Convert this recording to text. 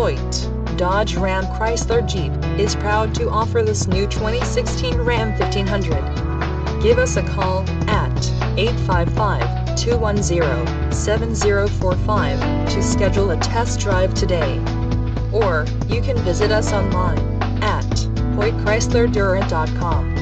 Hoyte, Dodge Ram Chrysler Jeep, is proud to offer this new 2016 Ram 1500. Give us a call at 855-210-7045 to schedule a test drive today. Or, you can visit us online at HoyteChryslerDurant.com.